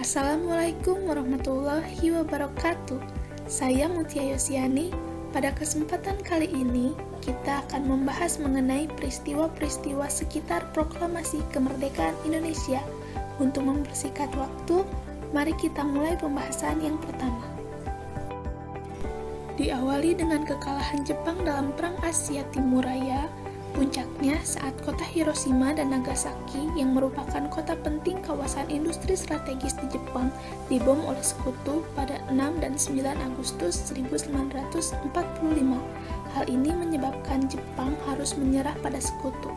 Assalamualaikum warahmatullahi wabarakatuh. Saya Mutia Yosiani. Pada kesempatan kali ini, kita akan membahas mengenai peristiwa-peristiwa sekitar proklamasi kemerdekaan Indonesia. Untuk mempersingkat waktu, mari kita mulai pembahasan yang pertama. Diawali dengan kekalahan Jepang dalam Perang Asia Timur Raya, puncaknya saat kota Hiroshima dan Nagasaki yang merupakan kota penting kawasan industri strategis di Jepang dibom oleh sekutu pada 6 dan 9 Agustus 1945. Hal ini menyebabkan Jepang harus menyerah pada sekutu.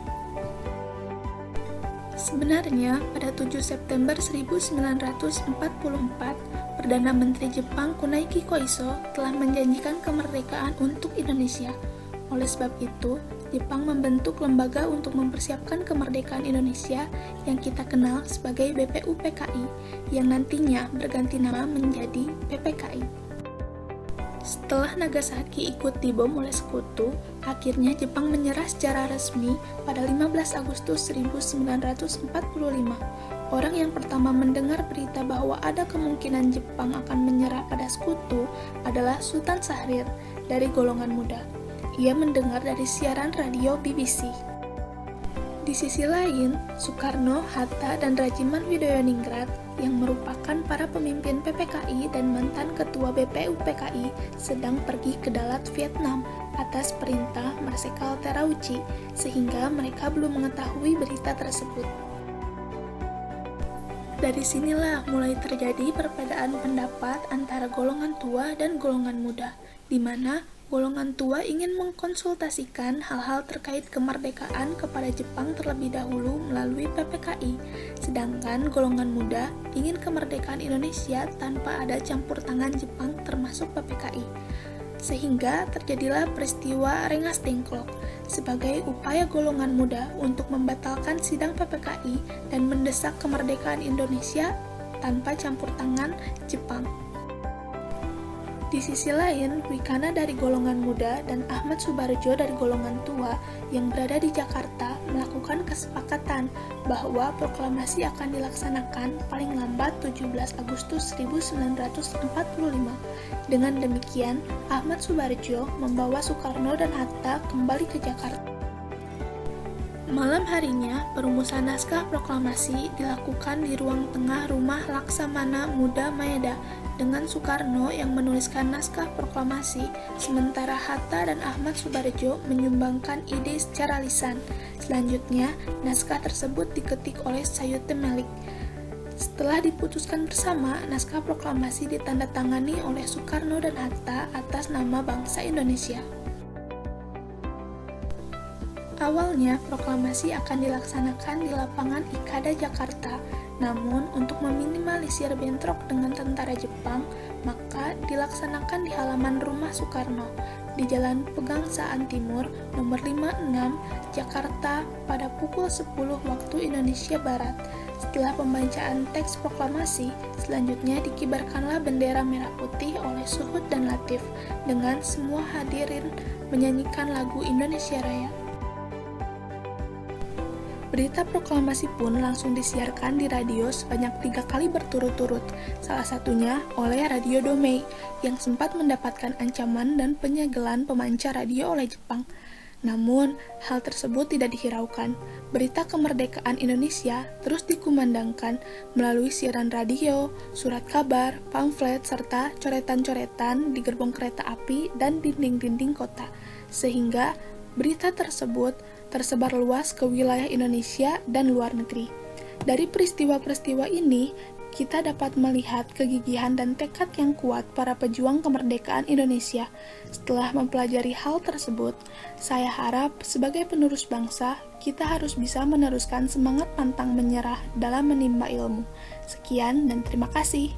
Sebenarnya, pada 7 September 1944, Perdana Menteri Jepang Kunaiki Koiso telah menjanjikan kemerdekaan untuk Indonesia. Oleh sebab itu, Jepang membentuk lembaga untuk mempersiapkan kemerdekaan Indonesia yang kita kenal sebagai BPUPKI, yang nantinya berganti nama menjadi PPKI. Setelah Nagasaki ikut dibom oleh sekutu, akhirnya Jepang menyerah secara resmi pada 15 Agustus 1945. Orang yang pertama mendengar berita bahwa ada kemungkinan Jepang akan menyerah pada sekutu adalah Sultan Syahrir dari golongan muda. Ia mendengar dari siaran radio BBC. Di sisi lain, Soekarno, Hatta, dan Rajiman Widoyoningrat yang merupakan para pemimpin PPKI dan mantan ketua BPUPKI sedang pergi ke Dalat, Vietnam atas perintah Marsekal Terauchi, sehingga mereka belum mengetahui berita tersebut. Dari sinilah mulai terjadi perbedaan pendapat antara golongan tua dan golongan muda, di mana golongan tua ingin mengkonsultasikan hal-hal terkait kemerdekaan kepada Jepang terlebih dahulu melalui PPKI, sedangkan golongan muda ingin kemerdekaan Indonesia tanpa ada campur tangan Jepang termasuk PPKI. Sehingga terjadilah peristiwa Rengas Dengklok sebagai upaya golongan muda untuk membatalkan sidang PPKI dan mendesak kemerdekaan Indonesia tanpa campur tangan Jepang. Di sisi lain, Wikana dari golongan muda dan Ahmad Subarjo dari golongan tua yang berada di Jakarta melakukan kesepakatan bahwa proklamasi akan dilaksanakan paling lambat 17 Agustus 1945. Dengan demikian, Ahmad Subarjo membawa Soekarno dan Hatta kembali ke Jakarta. Malam harinya, perumusan naskah proklamasi dilakukan di ruang tengah rumah Laksamana Muda Maeda dengan Soekarno yang menuliskan naskah proklamasi, sementara Hatta dan Ahmad Subarjo menyumbangkan ide secara lisan. Selanjutnya, naskah tersebut diketik oleh Sayuti Melik. Setelah diputuskan bersama, naskah proklamasi ditandatangani oleh Soekarno dan Hatta atas nama bangsa Indonesia. Awalnya, proklamasi akan dilaksanakan di lapangan Ikada, Jakarta. Namun, untuk meminimalisir bentrok dengan tentara Jepang, maka dilaksanakan di halaman rumah Soekarno, di Jalan Pegangsaan Timur, nomor 56, Jakarta, pada pukul 10 waktu Indonesia Barat. Setelah pembacaan teks proklamasi, selanjutnya dikibarkanlah bendera merah putih oleh Suhud dan Latif, dengan semua hadirin menyanyikan lagu Indonesia Raya. Berita proklamasi pun langsung disiarkan di radio sebanyak 3 kali berturut-turut, salah satunya oleh Radio Domei, yang sempat mendapatkan ancaman dan penyegelan pemancar radio oleh Jepang. Namun, hal tersebut tidak dihiraukan. Berita kemerdekaan Indonesia terus dikumandangkan melalui siaran radio, surat kabar, pamflet, serta coretan-coretan di gerbong kereta api dan dinding-dinding kota, sehingga berita tersebut tersebar luas ke wilayah Indonesia dan luar negeri. Dari peristiwa-peristiwa ini, kita dapat melihat kegigihan dan tekad yang kuat para pejuang kemerdekaan Indonesia. Setelah mempelajari hal tersebut, saya harap sebagai penerus bangsa, kita harus bisa meneruskan semangat pantang menyerah dalam menimba ilmu. Sekian dan terima kasih.